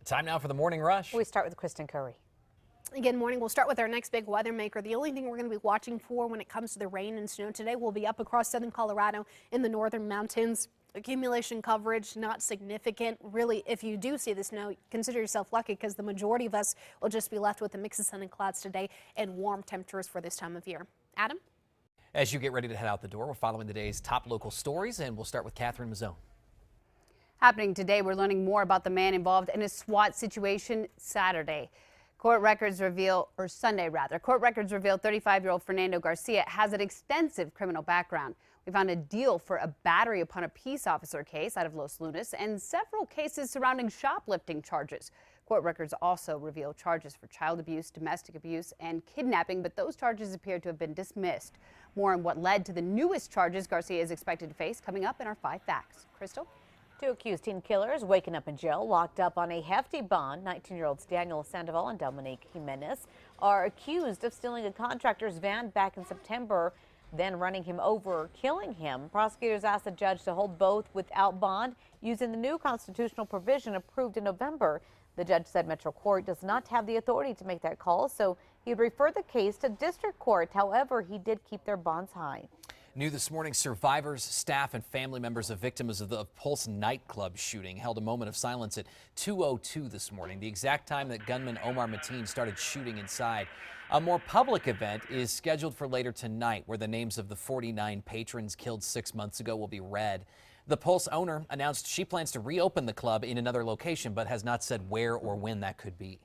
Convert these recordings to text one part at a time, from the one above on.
Time now for the morning rush. We start with Kristen Curry. Again, morning. We'll start with our next big weather maker. The only thing we're going to be watching for when it comes to the rain and snow today will be up across southern Colorado in the northern mountains. Accumulation coverage not significant. Really, if you do see the snow, consider yourself lucky because the majority of us will just be left with a mix of sun and clouds today and warm temperatures for this time of year. Adam? As you get ready to head out the door, we're following the day's top local stories, and we'll start with Catherine Mazzone. Happening today, we're learning more about the man involved in a SWAT situation Saturday. Court records reveal 35-year-old Fernando Garcia has an extensive criminal background. We found a deal for a battery upon a peace officer case out of Los Lunas and several cases surrounding shoplifting charges. Court records also reveal charges for child abuse, domestic abuse, and kidnapping, but those charges appear to have been dismissed. More on what led to the newest charges Garcia is expected to face coming up in our 5 Facts. Crystal? 2 accused teen killers waking up in jail, locked up on a hefty bond. 19-year-olds Daniel Sandoval and Dominique Jimenez are accused of stealing a contractor's van back in September, then running him over, killing him. Prosecutors asked the judge to hold both without bond using the new constitutional provision approved in November. The judge said Metro Court does not have the authority to make that call, so he would refer the case to district court. However, he did keep their bonds high. New this morning, survivors, staff, and family members of victims of the Pulse nightclub shooting held a moment of silence at 2:02 this morning, the exact time that gunman Omar Mateen started shooting inside. A more public event is scheduled for later tonight, where the names of the 49 patrons killed 6 months ago will be read. The Pulse owner announced she plans to reopen the club in another location, but has not said where or when that could be.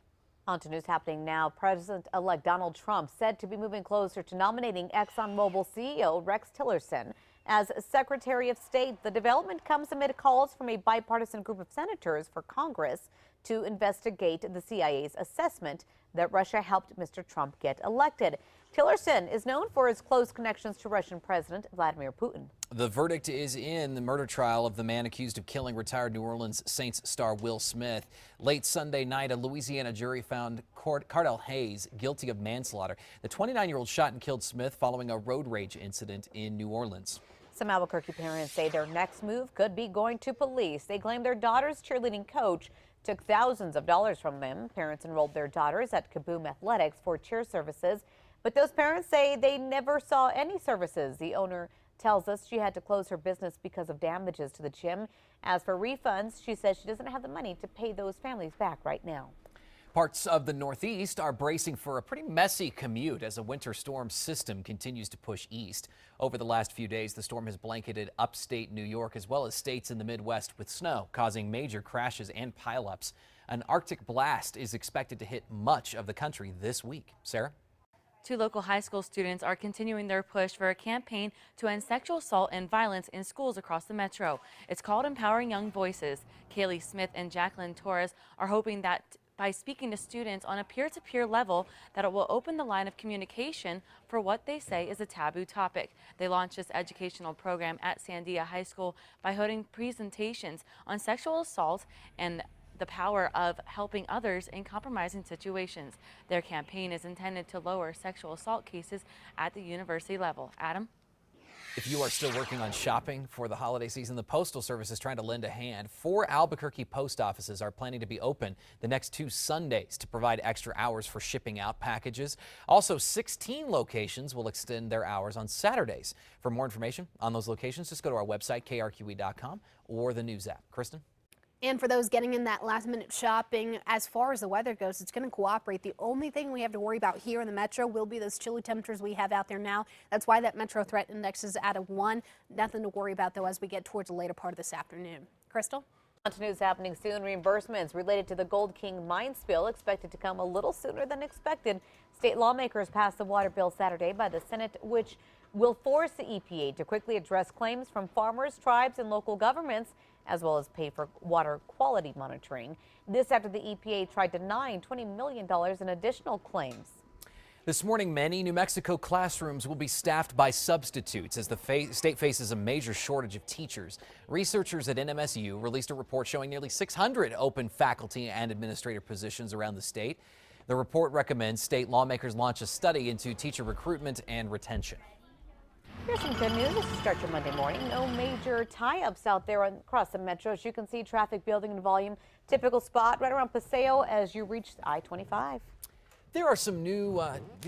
On to news happening now. President-elect Donald Trump said to be moving closer to nominating ExxonMobil CEO Rex Tillerson as Secretary of State. The development comes amid calls from a bipartisan group of senators for Congress to investigate the CIA's assessment that Russia helped Mr. Trump get elected. Tillerson is known for his close connections to Russian President Vladimir Putin. The verdict is in the murder trial of the man accused of killing retired New Orleans Saints star Will Smith. Late Sunday night, a Louisiana jury found Cardell Hayes guilty of manslaughter. The 29-year-old shot and killed Smith following a road rage incident in New Orleans. Some Albuquerque parents say their next move could be going to police. They claim their daughter's cheerleading coach took thousands of dollars from them. Parents enrolled their daughters at Kaboom Athletics for cheer services, but those parents say they never saw any services. The owner tells us she had to close her business because of damages to the gym. As for refunds, she says she doesn't have the money to pay those families back right now. Parts of the Northeast are bracing for a pretty messy commute as a winter storm system continues to push east. Over the last few days, the storm has blanketed upstate New York as well as states in the Midwest with snow, causing major crashes and pileups. An Arctic blast is expected to hit much of the country this week. Sarah? 2 local high school students are continuing their push for a campaign to end sexual assault and violence in schools across the metro. It's called Empowering Young Voices. Kaylee Smith and Jacqueline Torres are hoping that by speaking to students on a peer-to-peer level, that it will open the line of communication for what they say is a taboo topic. They launched this educational program at Sandia High School by holding presentations on sexual assault and the power of helping others in compromising situations. Their campaign is intended to lower sexual assault cases at the university level. Adam? If you are still working on shopping for the holiday season, the Postal Service is trying to lend a hand. 4 Albuquerque post offices are planning to be open the next 2 Sundays to provide extra hours for shipping out packages. Also, 16 locations will extend their hours on Saturdays. For more information on those locations, just go to our website, krqe.com, or the news app. Kristen? And for those getting in that last-minute shopping, as far as the weather goes, it's going to cooperate. The only thing we have to worry about here in the metro will be those chilly temperatures we have out there now. That's why that metro threat index is at a 1. Nothing to worry about, though, as we get towards the later part of this afternoon. Crystal? On to news happening soon. Reimbursements related to the Gold King mine spill expected to come a little sooner than expected. State lawmakers passed the water bill Saturday by the Senate, which will force the EPA to quickly address claims from farmers, tribes, and local governments, as well as pay for water quality monitoring. This after the EPA tried denying $20 million in additional claims. This morning, many New Mexico classrooms will be staffed by substitutes as the state faces a major shortage of teachers. Researchers at NMSU released a report showing nearly 600 open faculty and administrative positions around the state. The report recommends state lawmakers launch a study into teacher recruitment and retention. Here's some good news as you start your Monday morning. No major tie-ups out there across the metro. As you can see, traffic building in volume. Typical spot right around Paseo as you reach I-25. There are some new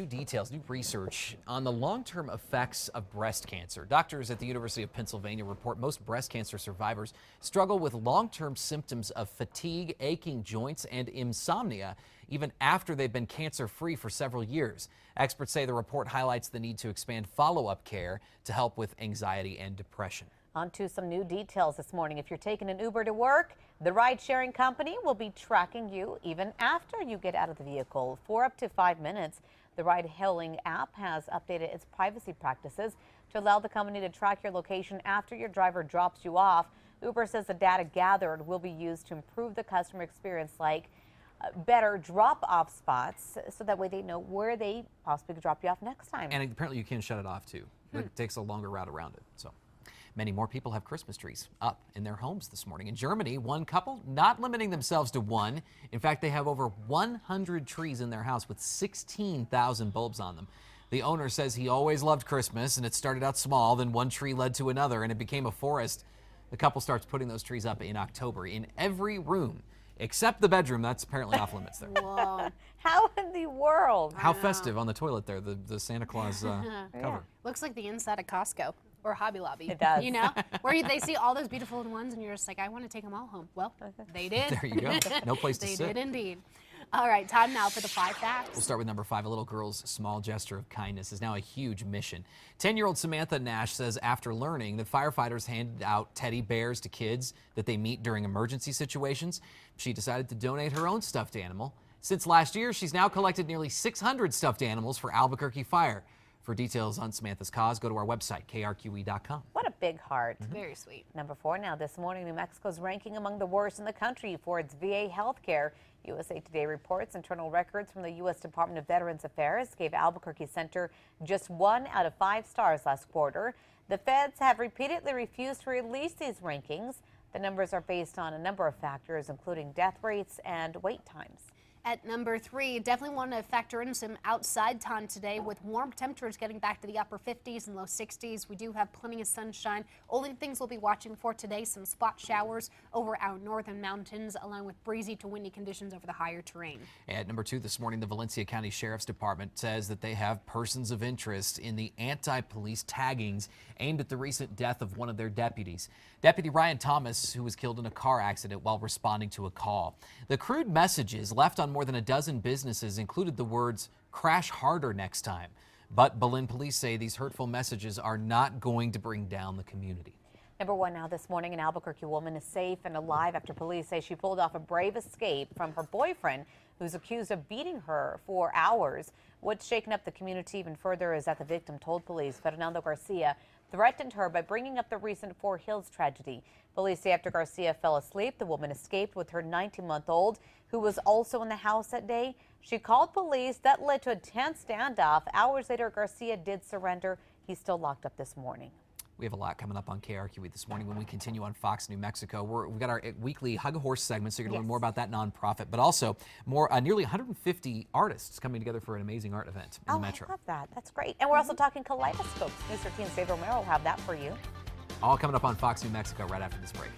details, new research on the long-term effects of breast cancer. Doctors at the University of Pennsylvania report most breast cancer survivors struggle with long-term symptoms of fatigue, aching joints, and insomnia, even after they've been cancer-free for several years. Experts say the report highlights the need to expand follow-up care to help with anxiety and depression. On to some new details this morning. If you're taking an Uber to work, the ride-sharing company will be tracking you even after you get out of the vehicle for up to 5 minutes. The ride-hailing app has updated its privacy practices to allow the company to track your location after your driver drops you off. Uber says the data gathered will be used to improve the customer experience, like better drop-off spots, so that way they know where they possibly could drop you off next time. And apparently you can shut it off too. It takes a longer route around it. So many more people have Christmas trees up in their homes this morning. In Germany, one couple not limiting themselves to one. In fact, they have over 100 trees in their house with 16,000 bulbs on them. The owner says he always loved Christmas, and it started out small, then one tree led to another, and it became a forest. The couple starts putting those trees up in October in every room, except the bedroom. That's apparently off limits there. Whoa. How in the world? How festive on the toilet there, the Santa Claus cover. Looks like the inside of Costco or Hobby Lobby. It does. You know, where they see all those beautiful ones and you're just like, I want to take them all home. Well, they did. There you go. No place to They sit. did indeed. All right, time now for the 5 facts. We'll start with number 5. A little girl's small gesture of kindness is now a huge mission. 10-year-old Samantha Nash says after learning that firefighters handed out teddy bears to kids that they meet during emergency situations, she decided to donate her own stuffed animal. Since last year, she's now collected nearly 600 stuffed animals for Albuquerque Fire. For details on Samantha's cause, go to our website, KRQE.com. What a big heart. Very sweet. Number 4 now this morning, New Mexico's ranking among the worst in the country for its VA health care. USA Today reports internal records from the U.S. Department of Veterans Affairs gave Albuquerque Center just 1 out of 5 stars last quarter. The feds have repeatedly refused to release these rankings. The numbers are based on a number of factors, including death rates and wait times. At number 3, definitely want to factor in some outside time today with warm temperatures getting back to the upper 50s and low 60s. We do have plenty of sunshine. Only things we'll be watching for today, some spot showers over our northern mountains, along with breezy to windy conditions over the higher terrain. At number 2 this morning, the Valencia County Sheriff's Department says that they have persons of interest in the anti-police taggings aimed at the recent death of one of their deputies. Deputy Ryan Thomas, who was killed in a car accident while responding to a call. The crude messages left on more than a dozen businesses included the words, "Crash harder next time." But Belen police say these hurtful messages are not going to bring down the community. Number 1 now this morning, an Albuquerque woman is safe and alive after police say she pulled off a brave escape from her boyfriend, who's accused of beating her for hours. What's shaken up the community even further is that the victim told police Fernando Garcia threatened her by bringing up the recent Fort Hills tragedy. Police say after Garcia fell asleep, the woman escaped with her 19-month-old, who was also in the house that day. She called police. That led to a tense standoff. Hours later, Garcia did surrender. He's still locked up this morning. We have a lot coming up on KRQE this morning when we continue on Fox New Mexico. We've got our weekly Hug a Horse segment, so you're going to learn more about that nonprofit, but also more nearly 150 artists coming together for an amazing art event in the Metro. I love that. That's great. And we're also talking kaleidoscopes. News 13's Dave Romero will have that for you. All coming up on Fox New Mexico right after this break.